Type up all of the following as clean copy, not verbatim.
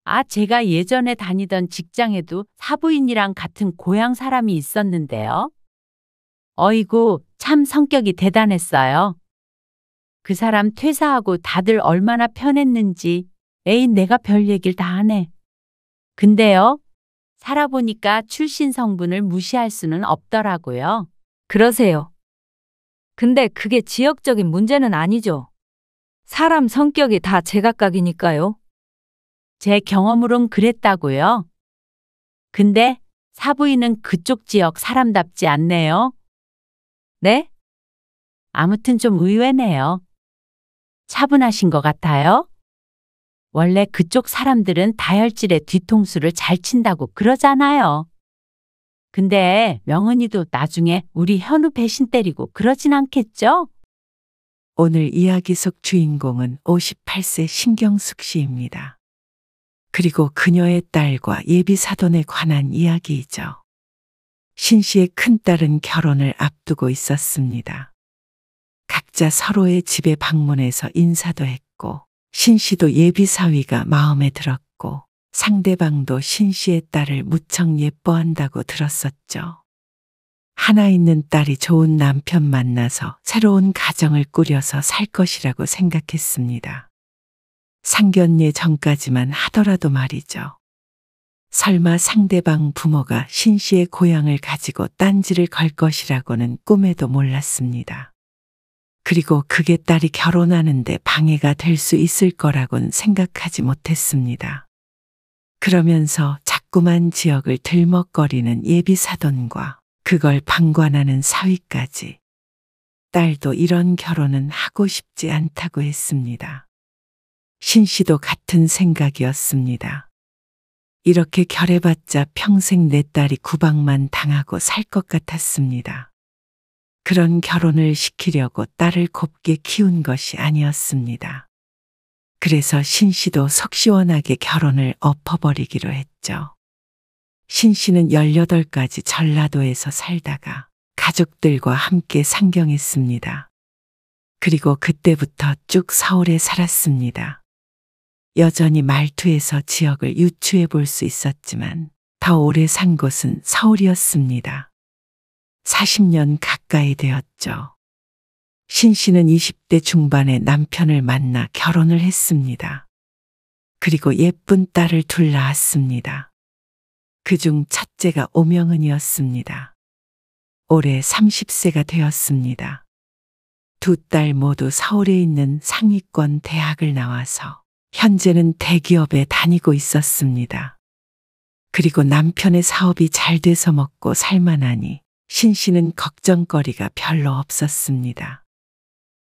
제가 예전에 다니던 직장에도 사부인이랑 같은 고향 사람이 있었는데요. 어이구, 참 성격이 대단했어요. 그 사람 퇴사하고 다들 얼마나 편했는지, 에이, 내가 별 얘기를 다 하네. 근데요, 살아보니까 출신 성분을 무시할 수는 없더라고요. 그러세요. 근데 그게 지역적인 문제는 아니죠. 사람 성격이 다 제각각이니까요. 제 경험으론 그랬다고요. 근데 사부인은 그쪽 지역 사람답지 않네요. 네? 아무튼 좀 의외네요. 차분하신 것 같아요. 원래 그쪽 사람들은 다혈질의 뒤통수를 잘 친다고 그러잖아요. 근데 명은이도 나중에 우리 현우 배신 때리고 그러진 않겠죠? 오늘 이야기 속 주인공은 58세 신경숙 씨입니다. 그리고 그녀의 딸과 예비 사돈에 관한 이야기이죠. 신 씨의 큰딸은 결혼을 앞두고 있었습니다. 각자 서로의 집에 방문해서 인사도 했고, 신 씨도 예비 사위가 마음에 들었고, 상대방도 신 씨의 딸을 무척 예뻐한다고 들었었죠. 하나 있는 딸이 좋은 남편 만나서 새로운 가정을 꾸려서 살 것이라고 생각했습니다. 상견례 전까지만 하더라도 말이죠. 설마 상대방 부모가 신 씨의 고향을 가지고 딴지를 걸 것이라고는 꿈에도 몰랐습니다. 그리고 그게 딸이 결혼하는데 방해가 될 수 있을 거라곤 생각하지 못했습니다. 그러면서 자꾸만 지역을 들먹거리는 예비 사돈과 그걸 방관하는 사위까지. 딸도 이런 결혼은 하고 싶지 않다고 했습니다. 신 씨도 같은 생각이었습니다. 이렇게 결해봤자 평생 내 딸이 구박만 당하고 살 것 같았습니다. 그런 결혼을 시키려고 딸을 곱게 키운 것이 아니었습니다. 그래서 신 씨도 속 시원하게 결혼을 엎어버리기로 했죠. 신 씨는 18까지 전라도에서 살다가 가족들과 함께 상경했습니다. 그리고 그때부터 쭉 서울에 살았습니다. 여전히 말투에서 지역을 유추해 볼 수 있었지만 더 오래 산 곳은 서울이었습니다. 40년 가까이 되었죠. 신 씨는 20대 중반에 남편을 만나 결혼을 했습니다. 그리고 예쁜 딸을 둘 낳았습니다. 그중 첫째가 오명은이었습니다. 올해 30세가 되었습니다. 두 딸 모두 서울에 있는 상위권 대학을 나와서 현재는 대기업에 다니고 있었습니다. 그리고 남편의 사업이 잘 돼서 먹고 살만하니 신 씨는 걱정거리가 별로 없었습니다.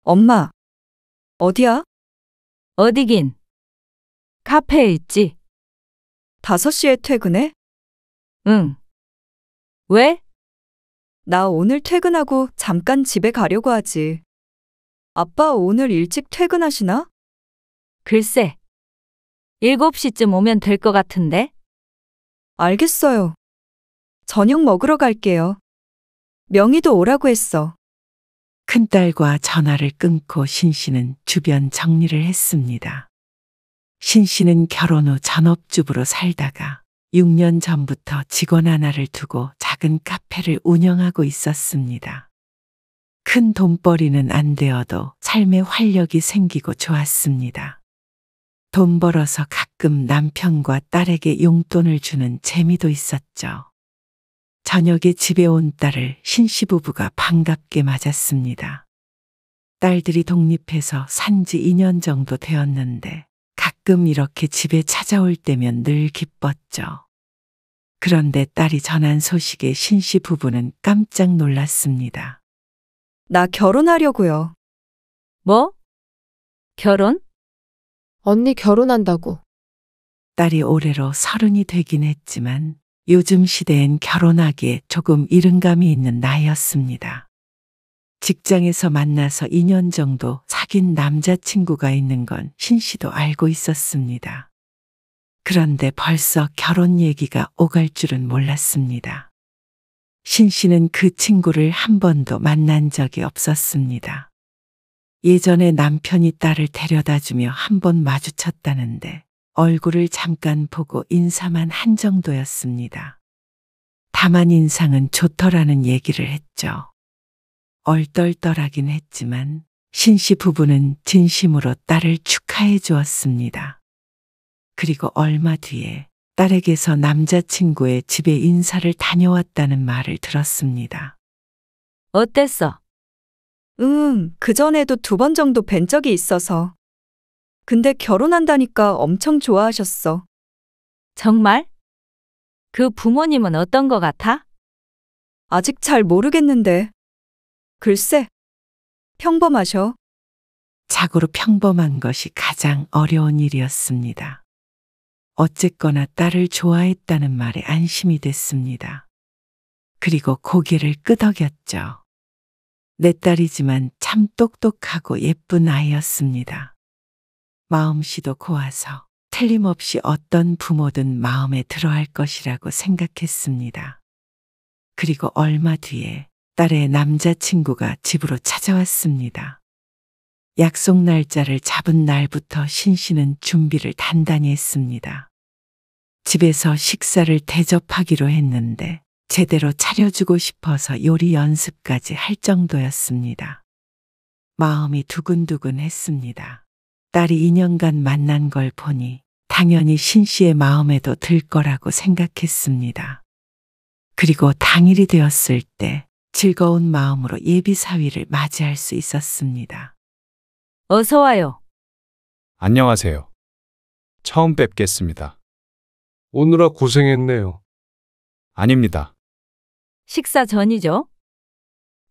엄마, 어디야? 어디긴? 카페에 있지. 5시에 퇴근해? 응. 왜? 나 오늘 퇴근하고 잠깐 집에 가려고 하지. 아빠 오늘 일찍 퇴근하시나? 글쎄. 7시쯤 오면 될 것 같은데? 알겠어요. 저녁 먹으러 갈게요. 명희도 오라고 했어. 큰딸과 전화를 끊고 신 씨는 주변 정리를 했습니다. 신 씨는 결혼 후 전업주부로 살다가 6년 전부터 직원 하나를 두고 작은 카페를 운영하고 있었습니다. 큰 돈벌이는 안 되어도 삶의 활력이 생기고 좋았습니다. 돈 벌어서 가끔 남편과 딸에게 용돈을 주는 재미도 있었죠. 저녁에 집에 온 딸을 신씨 부부가 반갑게 맞았습니다. 딸들이 독립해서 산지 2년 정도 되었는데 가끔 이렇게 집에 찾아올 때면 늘 기뻤죠. 그런데 딸이 전한 소식에 신씨 부부는 깜짝 놀랐습니다. 나 결혼하려고요. 뭐? 결혼? 언니 결혼한다고. 딸이 올해로 30이 되긴 했지만 요즘 시대엔 결혼하기에 조금 이른 감이 있는 나이였습니다. 직장에서 만나서 2년 정도 사귄 남자친구가 있는 건 신씨도 알고 있었습니다. 그런데 벌써 결혼 얘기가 오갈 줄은 몰랐습니다. 신씨는 그 친구를 한 번도 만난 적이 없었습니다. 예전에 남편이 딸을 데려다주며 한 번 마주쳤다는데 얼굴을 잠깐 보고 인사만 한 정도였습니다. 다만 인상은 좋더라는 얘기를 했죠. 얼떨떨하긴 했지만 신씨 부부는 진심으로 딸을 축하해 주었습니다. 그리고 얼마 뒤에 딸에게서 남자친구의 집에 인사를 다녀왔다는 말을 들었습니다. 어땠어? 그전에도 2번 정도 뵌 적이 있어서. 근데 결혼한다니까 엄청 좋아하셨어. 정말? 그 부모님은 어떤 거 같아? 아직 잘 모르겠는데. 글쎄, 평범하셔. 자고로 평범한 것이 가장 어려운 일이었습니다. 어쨌거나 딸을 좋아했다는 말에 안심이 됐습니다. 그리고 고개를 끄덕였죠. 내 딸이지만 참 똑똑하고 예쁜 아이였습니다. 마음씨도 고와서 틀림없이 어떤 부모든 마음에 들어할 것이라고 생각했습니다. 그리고 얼마 뒤에 딸의 남자친구가 집으로 찾아왔습니다. 약속 날짜를 잡은 날부터 신씨는 준비를 단단히 했습니다. 집에서 식사를 대접하기로 했는데 제대로 차려주고 싶어서 요리 연습까지 할 정도였습니다. 마음이 두근두근 했습니다. 딸이 2년간 만난 걸 보니 당연히 신씨의 마음에도 들 거라고 생각했습니다. 그리고 당일이 되었을 때 즐거운 마음으로 예비사위를 맞이할 수 있었습니다. 어서 와요. 안녕하세요. 처음 뵙겠습니다. 오느라 고생했네요. 아닙니다. 식사 전이죠?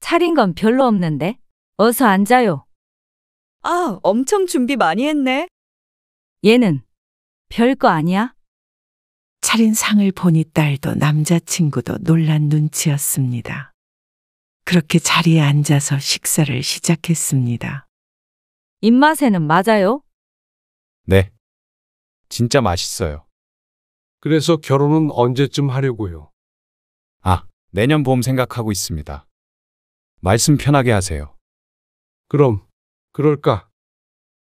차린 건 별로 없는데. 어서 앉아요. 아, 엄청 준비 많이 했네. 얘는 별거 아니야? 차린 상을 보니 딸도 남자친구도 놀란 눈치였습니다. 그렇게 자리에 앉아서 식사를 시작했습니다. 입맛에는 맞아요? 네. 진짜 맛있어요. 그래서 결혼은 언제쯤 하려고요? 내년 봄 생각하고 있습니다. 말씀 편하게 하세요. 그럼, 그럴까?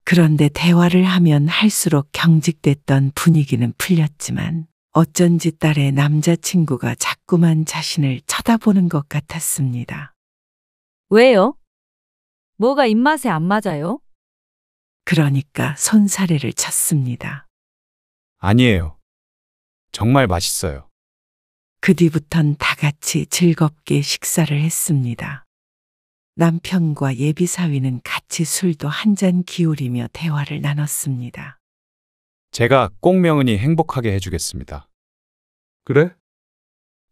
그런데 대화를 하면 할수록 경직됐던 분위기는 풀렸지만 어쩐지 딸의 남자친구가 자꾸만 자신을 쳐다보는 것 같았습니다. 왜요? 뭐가 입맛에 안 맞아요? 그러니까 손사래를 쳤습니다. 아니에요. 정말 맛있어요. 그 뒤부턴 다 같이 즐겁게 식사를 했습니다. 남편과 예비사위는 같이 술도 한 잔 기울이며 대화를 나눴습니다. 제가 꼭 명은이 행복하게 해주겠습니다. 그래?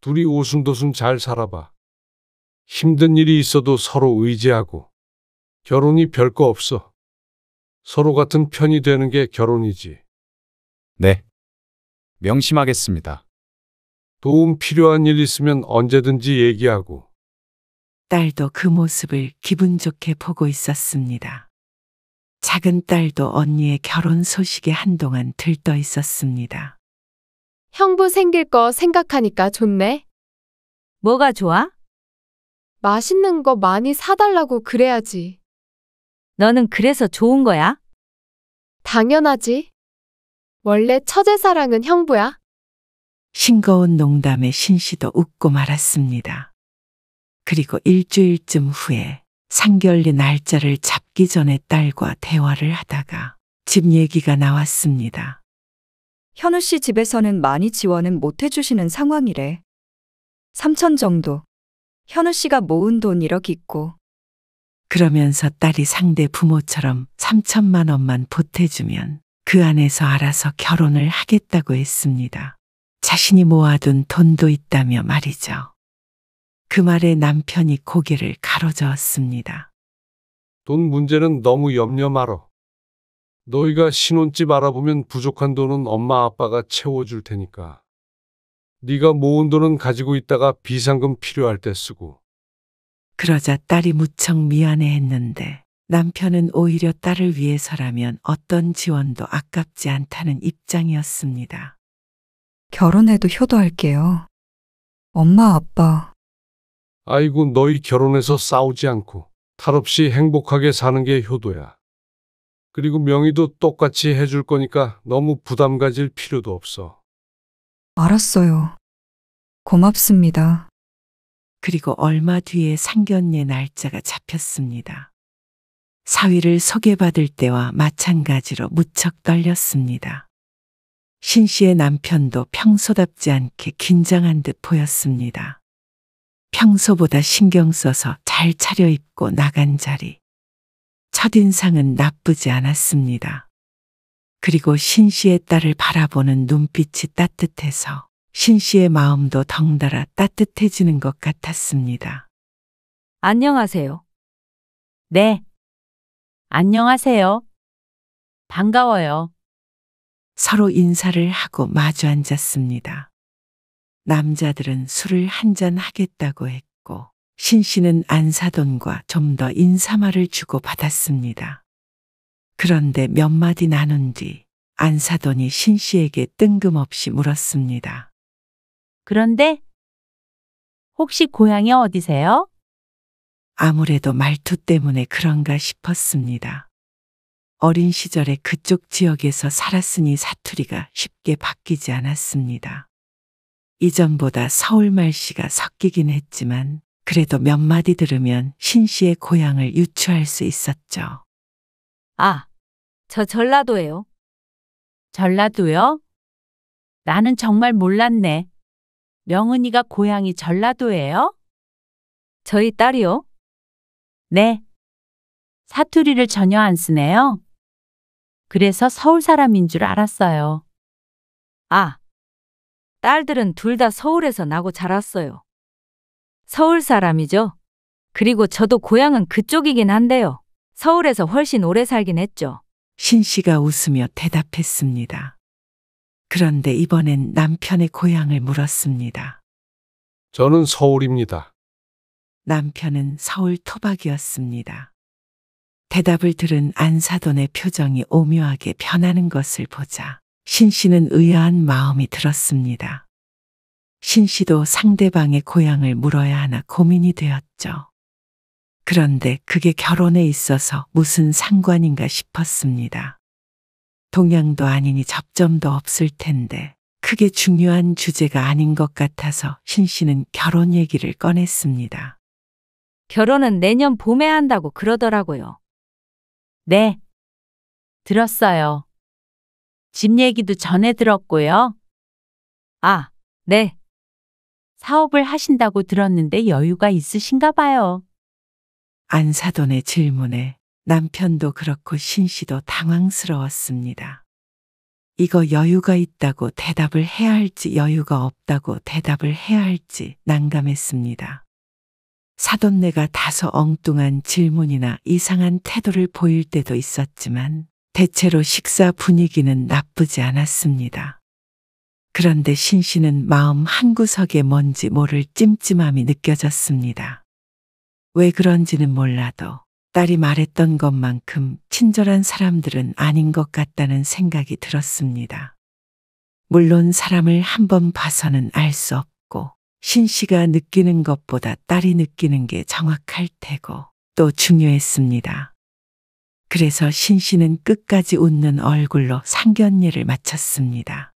둘이 오순도순 잘 살아봐. 힘든 일이 있어도 서로 의지하고. 결혼이 별거 없어. 서로 같은 편이 되는 게 결혼이지. 네. 명심하겠습니다. 도움 필요한 일 있으면 언제든지 얘기하고. 딸도 그 모습을 기분 좋게 보고 있었습니다. 작은 딸도 언니의 결혼 소식에 한동안 들떠 있었습니다. 형부 생길 거 생각하니까 좋네. 뭐가 좋아? 맛있는 거 많이 사달라고 그래야지. 너는 그래서 좋은 거야? 당연하지. 원래 처제사랑은 형부야. 싱거운 농담에 신씨도 웃고 말았습니다. 그리고 일주일쯤 후에 상견례 날짜를 잡기 전에 딸과 대화를 하다가 집 얘기가 나왔습니다. 현우 씨 집에서는 많이 지원은 못 해주시는 상황이래. 3천 정도. 현우 씨가 모은 돈 1억 있고. 그러면서 딸이 상대 부모처럼 3천만 원만 보태주면 그 안에서 알아서 결혼을 하겠다고 했습니다. 자신이 모아둔 돈도 있다며 말이죠. 그 말에 남편이 고개를 가로저었습니다. 돈 문제는 너무 염려 말어. 너희가 신혼집 알아보면 부족한 돈은 엄마 아빠가 채워줄 테니까. 네가 모은 돈은 가지고 있다가 비상금 필요할 때 쓰고. 그러자 딸이 무척 미안해했는데 남편은 오히려 딸을 위해서라면 어떤 지원도 아깝지 않다는 입장이었습니다. 결혼해도 효도할게요. 엄마, 아빠. 아이고, 너희 결혼해서 싸우지 않고 탈 없이 행복하게 사는 게 효도야. 그리고 명의도 똑같이 해줄 거니까 너무 부담 가질 필요도 없어. 알았어요. 고맙습니다. 그리고 얼마 뒤에 상견례 날짜가 잡혔습니다. 사위를 소개받을 때와 마찬가지로 무척 떨렸습니다. 신 씨의 남편도 평소답지 않게 긴장한 듯 보였습니다. 평소보다 신경 써서 잘 차려입고 나간 자리. 첫인상은 나쁘지 않았습니다. 그리고 신 씨의 딸을 바라보는 눈빛이 따뜻해서 신 씨의 마음도 덩달아 따뜻해지는 것 같았습니다. 안녕하세요. 네. 안녕하세요. 반가워요. 서로 인사를 하고 마주 앉았습니다. 남자들은 술을 한잔 하겠다고 했고 신 씨는 안사돈과 좀 더 인사말을 주고 받았습니다. 그런데 몇 마디 나눈 뒤 안사돈이 신 씨에게 뜬금없이 물었습니다. 그런데 혹시 고향이 어디세요? 아무래도 말투 때문에 그런가 싶었습니다. 어린 시절에 그쪽 지역에서 살았으니 사투리가 쉽게 바뀌지 않았습니다. 이전보다 서울 말씨가 섞이긴 했지만 그래도 몇 마디 들으면 신 씨의 고향을 유추할 수 있었죠. 아, 저 전라도예요. 전라도요? 나는 정말 몰랐네. 명은이가 고향이 전라도예요? 저희 딸이요. 네. 사투리를 전혀 안 쓰네요. 그래서 서울 사람인 줄 알았어요. 아, 딸들은 둘 다 서울에서 나고 자랐어요. 서울 사람이죠. 그리고 저도 고향은 그쪽이긴 한데요. 서울에서 훨씬 오래 살긴 했죠. 신 씨가 웃으며 대답했습니다. 그런데 이번엔 남편의 고향을 물었습니다. 저는 서울입니다. 남편은 서울 토박이었습니다. 대답을 들은 안사돈의 표정이 오묘하게 변하는 것을 보자 신 씨는 의아한 마음이 들었습니다. 신 씨도 상대방의 고향을 물어야 하나 고민이 되었죠. 그런데 그게 결혼에 있어서 무슨 상관인가 싶었습니다. 동양도 아니니 접점도 없을 텐데 크게 중요한 주제가 아닌 것 같아서 신 씨는 결혼 얘기를 꺼냈습니다. 결혼은 내년 봄에 한다고 그러더라고요. 네. 들었어요. 집 얘기도 전에 들었고요. 아, 네. 사업을 하신다고 들었는데 여유가 있으신가 봐요. 안사돈의 질문에 남편도 그렇고 신 씨도 당황스러웠습니다. 이거 여유가 있다고 대답을 해야 할지 여유가 없다고 대답을 해야 할지 난감했습니다. 사돈네가 다소 엉뚱한 질문이나 이상한 태도를 보일 때도 있었지만 대체로 식사 분위기는 나쁘지 않았습니다. 그런데 신 씨는 마음 한구석에 뭔지 모를 찜찜함이 느껴졌습니다. 왜 그런지는 몰라도 딸이 말했던 것만큼 친절한 사람들은 아닌 것 같다는 생각이 들었습니다. 물론 사람을 한번 봐서는 알 수 없고 신 씨가 느끼는 것보다 딸이 느끼는 게 정확할 테고 또 중요했습니다. 그래서 신 씨는 끝까지 웃는 얼굴로 상견례를 마쳤습니다.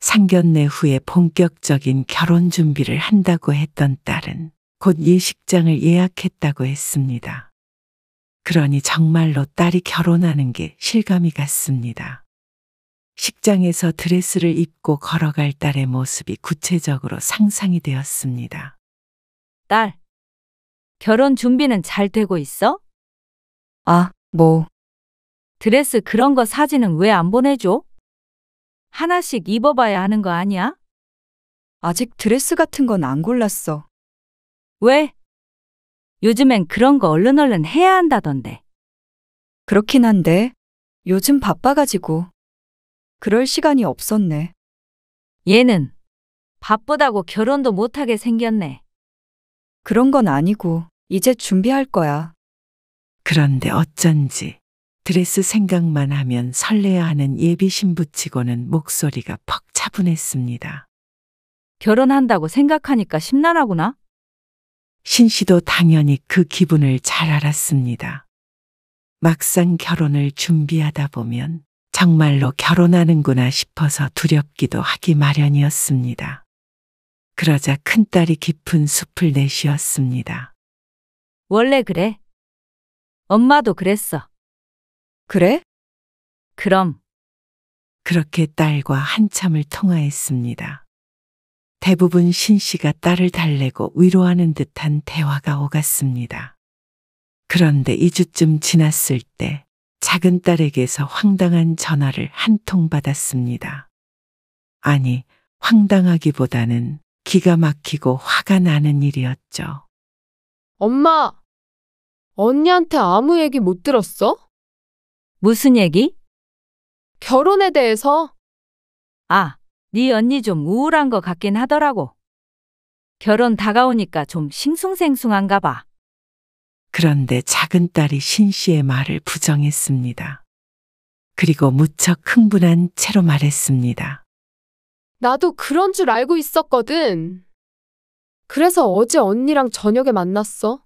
상견례 후에 본격적인 결혼 준비를 한다고 했던 딸은 곧 예식장을 예약했다고 했습니다. 그러니 정말로 딸이 결혼하는 게 실감이 갔습니다. 식장에서 드레스를 입고 걸어갈 딸의 모습이 구체적으로 상상이 되었습니다. 딸, 결혼 준비는 잘 되고 있어? 아, 드레스 그런 거 사진은 왜 안 보내줘? 하나씩 입어봐야 하는 거 아니야? 아직 드레스 같은 건 안 골랐어. 왜? 요즘엔 그런 거 얼른 해야 한다던데. 그렇긴 한데 요즘 바빠가지고 그럴 시간이 없었네. 얘는 바쁘다고 결혼도 못하게 생겼네. 그런 건 아니고 이제 준비할 거야. 그런데 어쩐지 드레스 생각만 하면 설레야 하는 예비 신부치고는 목소리가 퍽 차분했습니다. 결혼한다고 생각하니까 심란하구나. 신 씨도 당연히 그 기분을 잘 알았습니다. 막상 결혼을 준비하다 보면 정말로 결혼하는구나 싶어서 두렵기도 하기 마련이었습니다. 그러자 큰딸이 깊은 숲을 내쉬었습니다. 원래 그래. 엄마도 그랬어. 그래? 그럼 그렇게 딸과 한참을 통화했습니다. 대부분 신씨가 딸을 달래고 위로하는 듯한 대화가 오갔습니다. 그런데 2주쯤 지났을 때 작은 딸에게서 황당한 전화를 한 통 받았습니다. 아니, 황당하기보다는 기가 막히고 화가 나는 일이었죠. 엄마, 언니한테 아무 얘기 못 들었어? 무슨 얘기? 결혼에 대해서? 아, 네 언니 좀 우울한 것 같긴 하더라고. 결혼 다가오니까 좀 싱숭생숭한가 봐. 그런데 작은 딸이 신씨의 말을 부정했습니다. 그리고 무척 흥분한 채로 말했습니다. 나도 그런 줄 알고 있었거든. 그래서 어제 언니랑 저녁에 만났어.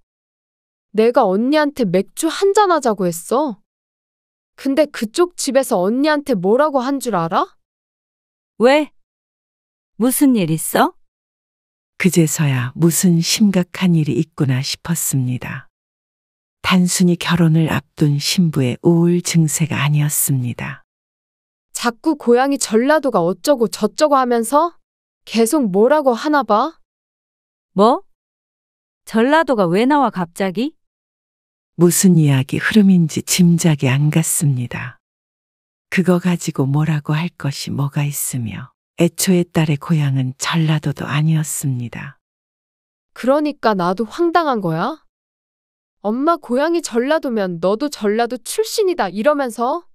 내가 언니한테 맥주 한잔 하자고 했어. 근데 그쪽 집에서 언니한테 뭐라고 한 줄 알아? 왜? 무슨 일 있어? 그제서야 무슨 심각한 일이 있구나 싶었습니다. 단순히 결혼을 앞둔 신부의 우울 증세가 아니었습니다. 자꾸 고향이 전라도가 어쩌고 저쩌고 하면서 계속 뭐라고 하나 봐. 뭐? 전라도가 왜 나와 갑자기? 무슨 이야기 흐름인지 짐작이 안 갔습니다. 그거 가지고 뭐라고 할 것이 뭐가 있으며 애초에 딸의 고향은 전라도도 아니었습니다. 그러니까 나도 황당한 거야. 엄마 고향이 전라도면 너도 전라도 출신이다 이러면서.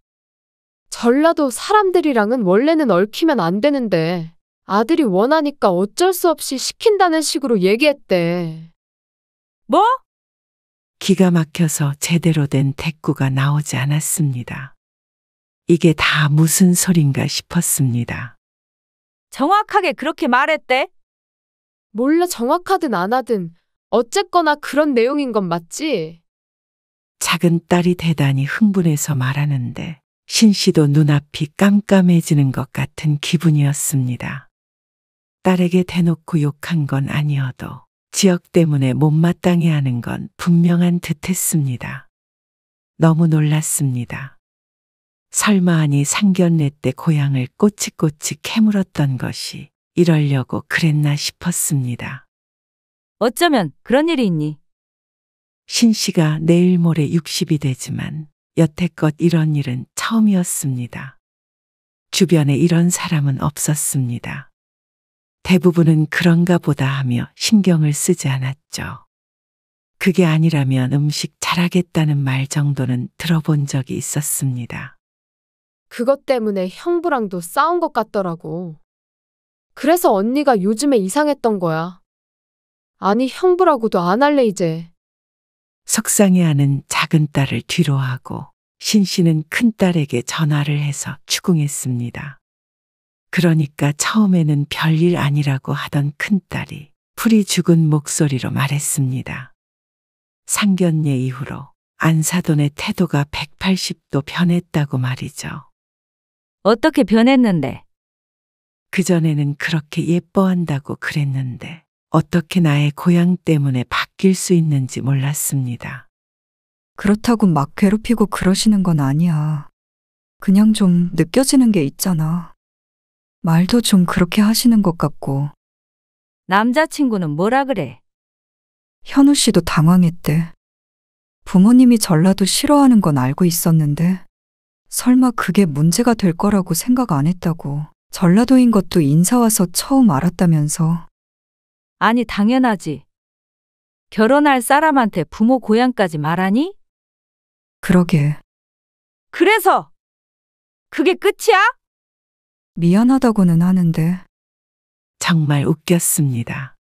전라도 사람들이랑은 원래는 얽히면 안 되는데 아들이 원하니까 어쩔 수 없이 시킨다는 식으로 얘기했대. 뭐? 기가 막혀서 제대로 된 대꾸가 나오지 않았습니다. 이게 다 무슨 소린가 싶었습니다. 정확하게 그렇게 말했대? 몰라 정확하든 안 하든 어쨌거나 그런 내용인 건 맞지? 작은 딸이 대단히 흥분해서 말하는데 신씨도 눈앞이 깜깜해지는 것 같은 기분이었습니다. 딸에게 대놓고 욕한 건 아니어도 지역 때문에 못마땅해 하는 건 분명한 듯 했습니다. 너무 놀랐습니다. 설마 하니 상견례 때 고향을 꼬치꼬치 캐물었던 것이 이러려고 그랬나 싶었습니다. 어쩌면 그런 일이 있니? 신씨가 내일 모레 60이 되지만 여태껏 이런 일은 처음이었습니다. 주변에 이런 사람은 없었습니다. 대부분은 그런가 보다 하며 신경을 쓰지 않았죠. 그게 아니라면 음식 잘하겠다는 말 정도는 들어본 적이 있었습니다. 그것 때문에 형부랑도 싸운 것 같더라고. 그래서 언니가 요즘에 이상했던 거야. 아니 형부라고도 안 할래 이제. 속상해하는 작은 딸을 뒤로하고 신씨는 큰딸에게 전화를 해서 추궁했습니다. 그러니까 처음에는 별일 아니라고 하던 큰딸이 풀이 죽은 목소리로 말했습니다. 상견례 이후로 안사돈의 태도가 180도 변했다고 말이죠. 어떻게 변했는데? 그전에는 그렇게 예뻐한다고 그랬는데 어떻게 나의 고향 때문에 바뀔 수 있는지 몰랐습니다. 그렇다고 막 괴롭히고 그러시는 건 아니야. 그냥 좀 느껴지는 게 있잖아. 말도 좀 그렇게 하시는 것 같고. 남자친구는 뭐라 그래? 현우 씨도 당황했대. 부모님이 전라도 싫어하는 건 알고 있었는데 설마 그게 문제가 될 거라고 생각 안 했다고. 전라도인 것도 인사 와서 처음 알았다면서. 아니, 당연하지. 결혼할 사람한테 부모 고향까지 말하니? 그러게. 그래서 그게 끝이야? 미안하다고는 하는데. 정말 웃겼습니다.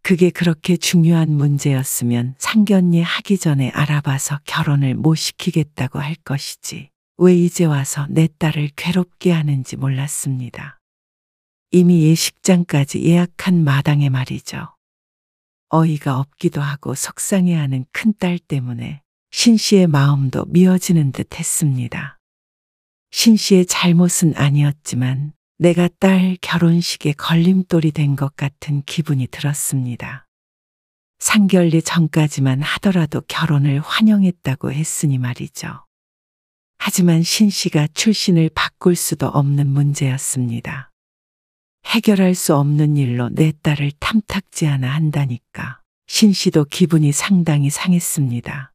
그게 그렇게 중요한 문제였으면 상견례 하기 전에 알아봐서 결혼을 못 시키겠다고 할 것이지. 왜 이제 와서 내 딸을 괴롭게 하는지 몰랐습니다. 이미 예식장까지 예약한 마당에 말이죠. 어이가 없기도 하고 속상해하는 큰딸 때문에 신 씨의 마음도 미어지는 듯 했습니다. 신 씨의 잘못은 아니었지만 내가 딸 결혼식에 걸림돌이 된 것 같은 기분이 들었습니다. 상견례 전까지만 하더라도 결혼을 환영했다고 했으니 말이죠. 하지만 신 씨가 출신을 바꿀 수도 없는 문제였습니다. 해결할 수 없는 일로 내 딸을 탐탁지하나 한다니까 신 씨도 기분이 상당히 상했습니다.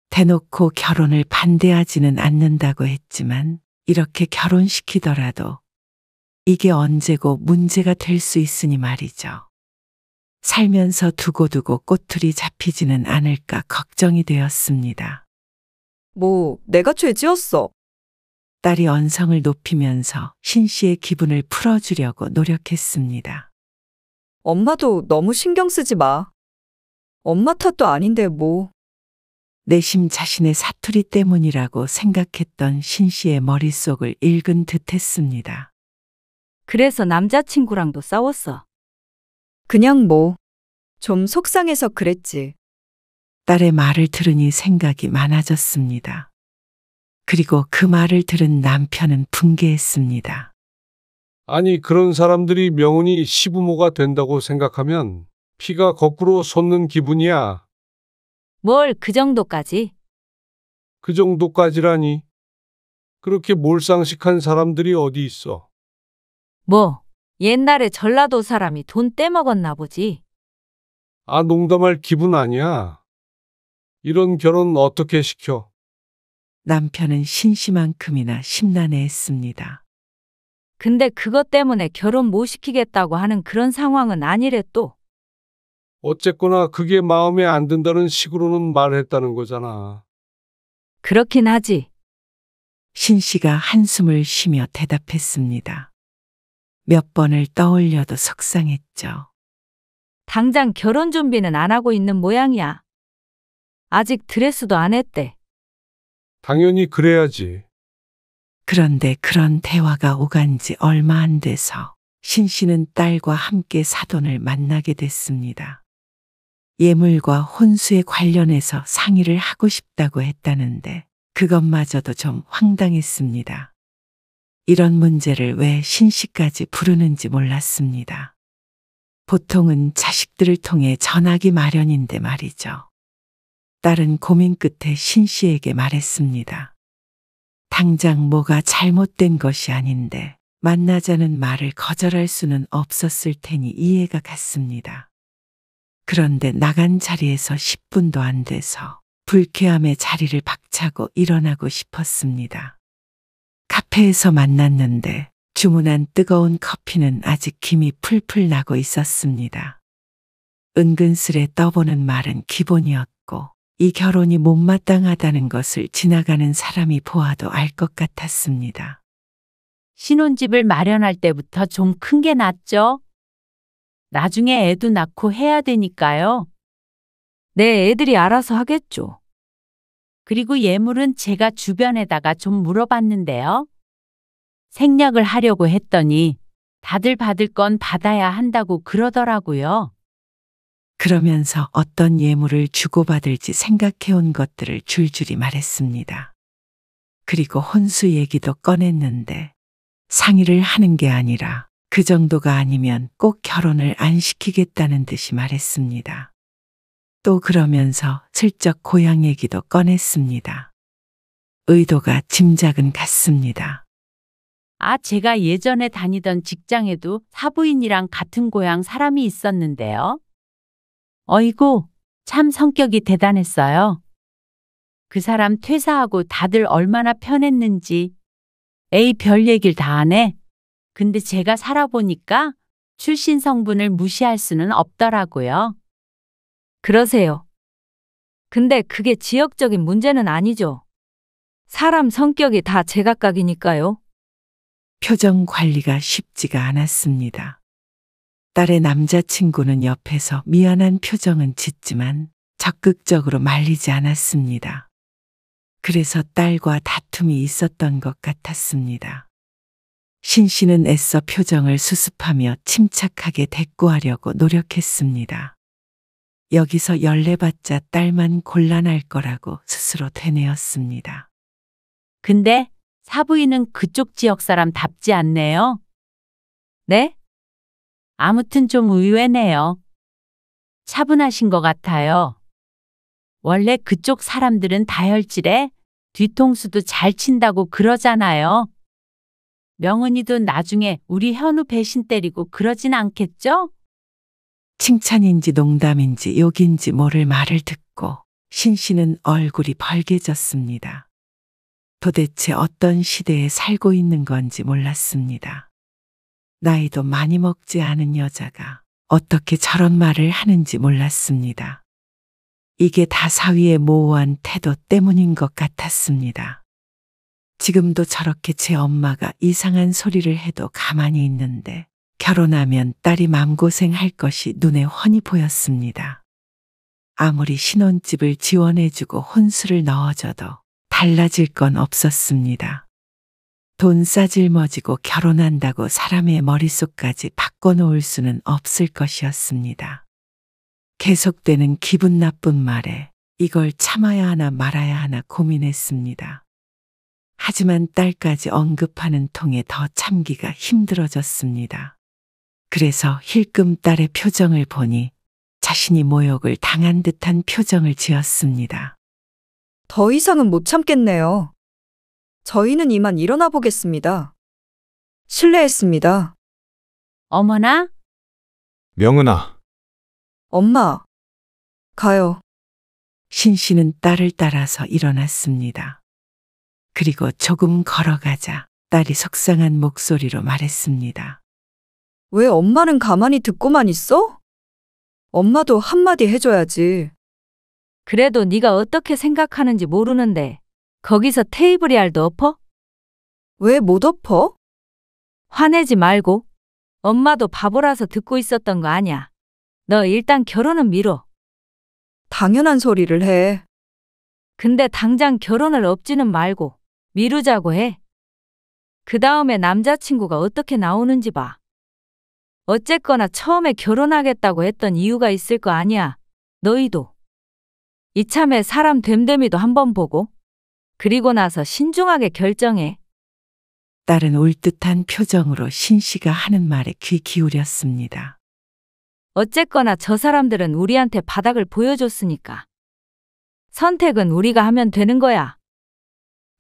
대놓고 결혼을 반대하지는 않는다고 했지만 이렇게 결혼시키더라도 이게 언제고 문제가 될 수 있으니 말이죠. 살면서 두고두고 꼬투리 잡히지는 않을까 걱정이 되었습니다. 뭐, 내가 죄지었어. 딸이 언성을 높이면서 신 씨의 기분을 풀어주려고 노력했습니다. 엄마도 너무 신경 쓰지 마. 엄마 탓도 아닌데 뭐. 내심 자신의 사투리 때문이라고 생각했던 신 씨의 머릿속을 읽은 듯 했습니다. 그래서 남자친구랑도 싸웠어. 그냥 뭐. 좀 속상해서 그랬지. 딸의 말을 들으니 생각이 많아졌습니다. 그리고 그 말을 들은 남편은 분개했습니다. 아니, 그런 사람들이 명훈이 시부모가 된다고 생각하면 피가 거꾸로 솟는 기분이야. 뭘 그 정도까지? 그 정도까지라니. 그렇게 몰상식한 사람들이 어디 있어. 뭐, 옛날에 전라도 사람이 돈 떼먹었나 보지. 아, 농담할 기분 아니야. 이런 결혼 어떻게 시켜? 남편은 신씨만큼이나 심란해했습니다. 근데 그것 때문에 결혼 못 시키겠다고 하는 그런 상황은 아니래 또. 어쨌거나 그게 마음에 안 든다는 식으로는 말했다는 거잖아. 그렇긴 하지. 신씨가 한숨을 쉬며 대답했습니다. 몇 번을 떠올려도 속상했죠. 당장 결혼 준비는 안 하고 있는 모양이야. 아직 드레스도 안 했대. 당연히 그래야지. 그런데 그런 대화가 오간 지 얼마 안 돼서 신씨는 딸과 함께 사돈을 만나게 됐습니다. 예물과 혼수에 관련해서 상의를 하고 싶다고 했다는데 그것마저도 좀 황당했습니다. 이런 문제를 왜 신씨까지 부르는지 몰랐습니다. 보통은 자식들을 통해 전하기 마련인데 말이죠. 딸은 고민 끝에 신씨에게 말했습니다. 당장 뭐가 잘못된 것이 아닌데 만나자는 말을 거절할 수는 없었을 테니 이해가 갔습니다. 그런데 나간 자리에서 10분도 안 돼서 불쾌함에 자리를 박차고 일어나고 싶었습니다. 카페에서 만났는데 주문한 뜨거운 커피는 아직 김이 풀풀 나고 있었습니다. 은근슬에 떠보는 말은 기본이었고 이 결혼이 못마땅하다는 것을 지나가는 사람이 보아도 알 것 같았습니다. 신혼집을 마련할 때부터 좀 큰 게 낫죠? 나중에 애도 낳고 해야 되니까요. 내 애들이 알아서 하겠죠. 그리고 예물은 제가 주변에다가 좀 물어봤는데요. 생략을 하려고 했더니 다들 받을 건 받아야 한다고 그러더라고요. 그러면서 어떤 예물을 주고받을지 생각해온 것들을 줄줄이 말했습니다. 그리고 혼수 얘기도 꺼냈는데 상의를 하는 게 아니라 그 정도가 아니면 꼭 결혼을 안 시키겠다는 듯이 말했습니다. 또 그러면서 슬쩍 고향 얘기도 꺼냈습니다. 의도가 짐작은 갔습니다. 아, 제가 예전에 다니던 직장에도 사부인이랑 같은 고향 사람이 있었는데요. 어이구, 참 성격이 대단했어요. 그 사람 퇴사하고 다들 얼마나 편했는지. 에이, 별 얘기를 다 하네. 근데 제가 살아보니까 출신 성분을 무시할 수는 없더라고요. 그러세요. 근데 그게 지역적인 문제는 아니죠. 사람 성격이 다 제각각이니까요. 표정 관리가 쉽지가 않았습니다. 딸의 남자친구는 옆에서 미안한 표정은 짓지만 적극적으로 말리지 않았습니다. 그래서 딸과 다툼이 있었던 것 같았습니다. 신씨는 애써 표정을 수습하며 침착하게 대꾸하려고 노력했습니다. 여기서 열내봤자 딸만 곤란할 거라고 스스로 되뇌었습니다. 근데 사부인은 그쪽 지역 사람답지 않네요. 네? 아무튼 좀 의외네요. 차분하신 것 같아요. 원래 그쪽 사람들은 다혈질에 뒤통수도 잘 친다고 그러잖아요. 명은이도 나중에 우리 현우 배신 때리고 그러진 않겠죠? 칭찬인지 농담인지 욕인지 모를 말을 듣고 신 씨는 얼굴이 벌개졌습니다. 도대체 어떤 시대에 살고 있는 건지 몰랐습니다. 나이도 많이 먹지 않은 여자가 어떻게 저런 말을 하는지 몰랐습니다. 이게 다 사위의 모호한 태도 때문인 것 같았습니다. 지금도 저렇게 제 엄마가 이상한 소리를 해도 가만히 있는데 결혼하면 딸이 맘고생할 것이 눈에 훤히 보였습니다. 아무리 신혼집을 지원해주고 혼수를 넣어줘도 달라질 건 없었습니다. 돈 싸질머지고 결혼한다고 사람의 머릿속까지 바꿔놓을 수는 없을 것이었습니다. 계속되는 기분 나쁜 말에 이걸 참아야 하나 말아야 하나 고민했습니다. 하지만 딸까지 언급하는 통에 더 참기가 힘들어졌습니다. 그래서 힐끔 딸의 표정을 보니 자신이 모욕을 당한 듯한 표정을 지었습니다. 더 이상은 못 참겠네요. 저희는 이만 일어나 보겠습니다. 실례했습니다. 어머나, 명은아, 엄마, 가요. 신 씨는 딸을 따라서 일어났습니다. 그리고 조금 걸어가자 딸이 속상한 목소리로 말했습니다. 왜 엄마는 가만히 듣고만 있어? 엄마도 한마디 해줘야지. 그래도 네가 어떻게 생각하는지 모르는데 거기서 테이블이 알도 엎어? 왜 못 엎어? 화내지 말고. 엄마도 바보라서 듣고 있었던 거 아냐. 너 일단 결혼은 미뤄. 당연한 소리를 해. 근데 당장 결혼을 엎지는 말고 미루자고 해. 그 다음에 남자친구가 어떻게 나오는지 봐. 어쨌거나 처음에 결혼하겠다고 했던 이유가 있을 거 아니야. 너희도. 이참에 사람 됨됨이도 한번 보고 그리고 나서 신중하게 결정해. 딸은 울듯한 표정으로 신 씨가 하는 말에 귀 기울였습니다. 어쨌거나 저 사람들은 우리한테 바닥을 보여줬으니까. 선택은 우리가 하면 되는 거야.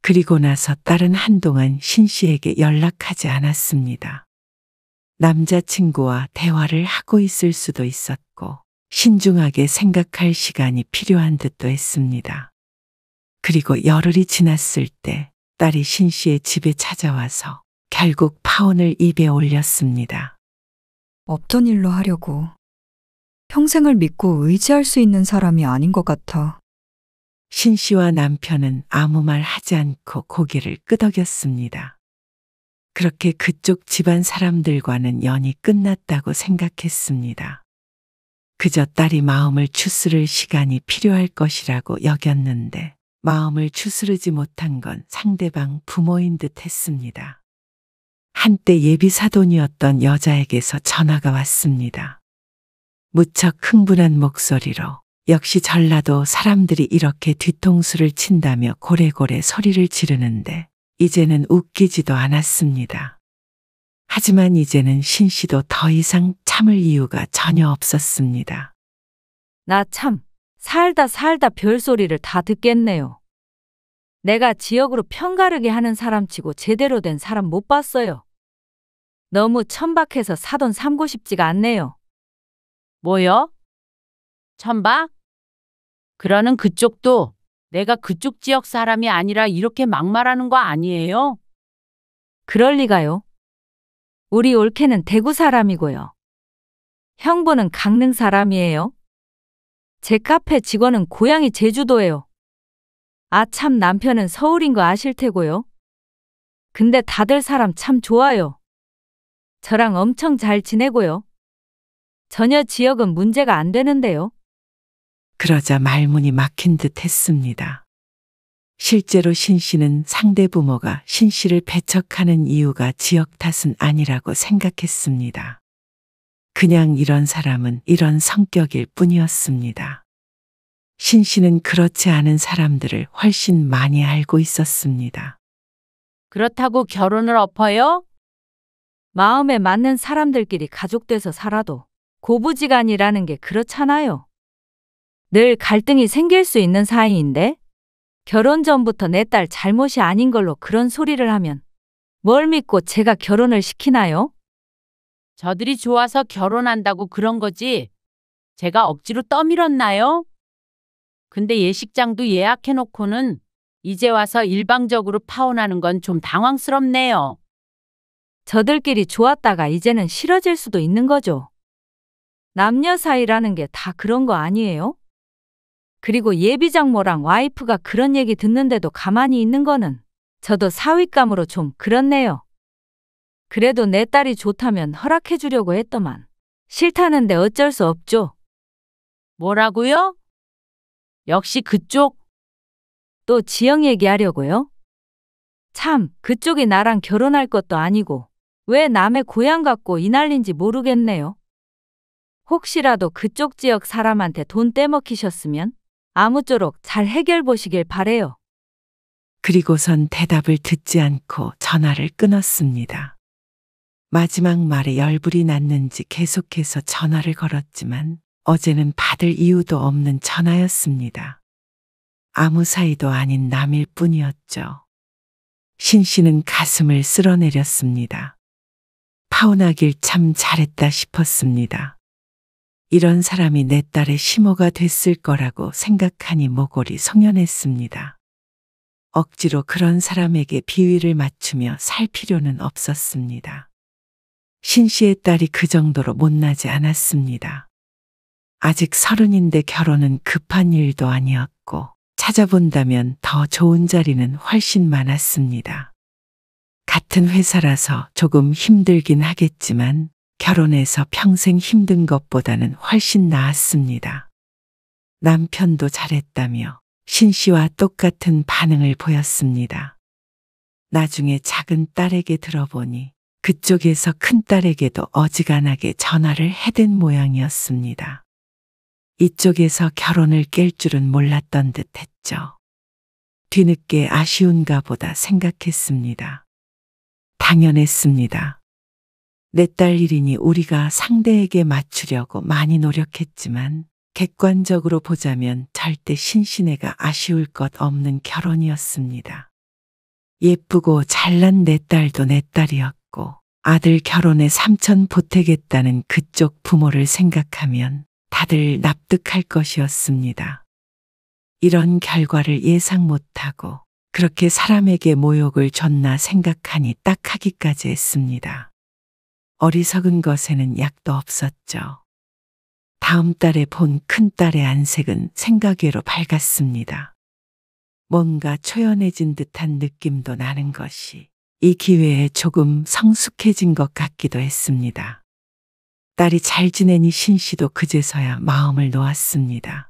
그리고 나서 딸은 한동안 신 씨에게 연락하지 않았습니다. 남자친구와 대화를 하고 있을 수도 있었고 신중하게 생각할 시간이 필요한 듯도 했습니다. 그리고 열흘이 지났을 때 딸이 신 씨의 집에 찾아와서 결국 파혼을 입에 올렸습니다. 없던 일로 하려고. 평생을 믿고 의지할 수 있는 사람이 아닌 것 같아. 신 씨와 남편은 아무 말 하지 않고 고개를 끄덕였습니다. 그렇게 그쪽 집안 사람들과는 연이 끝났다고 생각했습니다. 그저 딸이 마음을 추스를 시간이 필요할 것이라고 여겼는데 마음을 추스르지 못한 건 상대방 부모인 듯 했습니다. 한때 예비 사돈이었던 여자에게서 전화가 왔습니다. 무척 흥분한 목소리로 역시 전라도 사람들이 이렇게 뒤통수를 친다며 고래고래 소리를 지르는데 이제는 웃기지도 않았습니다. 하지만 이제는 신 씨도 더 이상 참을 이유가 전혀 없었습니다. 나 참 살다 별소리를 다 듣겠네요. 내가 지역으로 편가르게 하는 사람치고 제대로 된 사람 못 봤어요. 너무 천박해서 사돈 삼고 싶지가 않네요. 뭐요? 천박? 그러는 그쪽도 내가 그쪽 지역 사람이 아니라 이렇게 막말하는 거 아니에요? 그럴 리가요. 우리 올케는 대구 사람이고요. 형부는 강릉 사람이에요. 제 카페 직원은 고향이 제주도예요. 아, 참 남편은 서울인 거 아실 테고요. 근데 다들 사람 참 좋아요. 저랑 엄청 잘 지내고요. 전혀 지역은 문제가 안 되는데요. 그러자 말문이 막힌 듯 했습니다. 실제로 신 씨는 상대 부모가 신 씨를 배척하는 이유가 지역 탓은 아니라고 생각했습니다. 그냥 이런 사람은 이런 성격일 뿐이었습니다. 신 씨는 그렇지 않은 사람들을 훨씬 많이 알고 있었습니다. 그렇다고 결혼을 엎어요? 마음에 맞는 사람들끼리 가족돼서 살아도 고부지간이라는 게 그렇잖아요. 늘 갈등이 생길 수 있는 사이인데 결혼 전부터 내 딸 잘못이 아닌 걸로 그런 소리를 하면 뭘 믿고 제가 결혼을 시키나요? 저들이 좋아서 결혼한다고 그런 거지. 제가 억지로 떠밀었나요? 근데 예식장도 예약해놓고는 이제 와서 일방적으로 파혼하는 건 좀 당황스럽네요. 저들끼리 좋았다가 이제는 싫어질 수도 있는 거죠. 남녀 사이라는 게 다 그런 거 아니에요? 그리고 예비장모랑 와이프가 그런 얘기 듣는데도 가만히 있는 거는 저도 사윗감으로 좀 그렇네요. 그래도 내 딸이 좋다면 허락해 주려고 했더만 싫다는데 어쩔 수 없죠. 뭐라고요? 역시 그쪽? 또 지영 얘기하려고요? 참, 그쪽이 나랑 결혼할 것도 아니고 왜 남의 고향 갖고 이 난린지 모르겠네요. 혹시라도 그쪽 지역 사람한테 돈 떼먹히셨으면 아무쪼록 잘 해결 보시길 바래요. 그리고선 대답을 듣지 않고 전화를 끊었습니다. 마지막 말에 열불이 났는지 계속해서 전화를 걸었지만 어제는 받을 이유도 없는 전화였습니다. 아무 사이도 아닌 남일 뿐이었죠. 신 씨는 가슴을 쓸어내렸습니다. 파혼하길 참 잘했다 싶었습니다. 이런 사람이 내 딸의 시모가 됐을 거라고 생각하니 모골이 송연했습니다. 억지로 그런 사람에게 비위를 맞추며 살 필요는 없었습니다. 신 씨의 딸이 그 정도로 못나지 않았습니다. 아직 30인데 결혼은 급한 일도 아니었고 찾아본다면 더 좋은 자리는 훨씬 많았습니다. 같은 회사라서 조금 힘들긴 하겠지만 결혼해서 평생 힘든 것보다는 훨씬 나았습니다. 남편도 잘했다며 신 씨와 똑같은 반응을 보였습니다. 나중에 작은 딸에게 들어보니 그쪽에서 큰 딸에게도 어지간하게 전화를 해댄 모양이었습니다. 이쪽에서 결혼을 깰 줄은 몰랐던 듯 했죠. 뒤늦게 아쉬운가 보다 생각했습니다. 당연했습니다. 내 딸 일이니 우리가 상대에게 맞추려고 많이 노력했지만 객관적으로 보자면 절대 신신애가 아쉬울 것 없는 결혼이었습니다. 예쁘고 잘난 내 딸도 내 딸이었고 아들 결혼에 삼천 보태겠다는 그쪽 부모를 생각하면 다들 납득할 것이었습니다. 이런 결과를 예상 못하고 그렇게 사람에게 모욕을 줬나 생각하니 딱하기까지 했습니다. 어리석은 것에는 약도 없었죠. 다음 달에 본 큰딸의 안색은 생각외로 밝았습니다. 뭔가 초연해진 듯한 느낌도 나는 것이 이 기회에 조금 성숙해진 것 같기도 했습니다. 딸이 잘 지내니 신 씨도 그제서야 마음을 놓았습니다.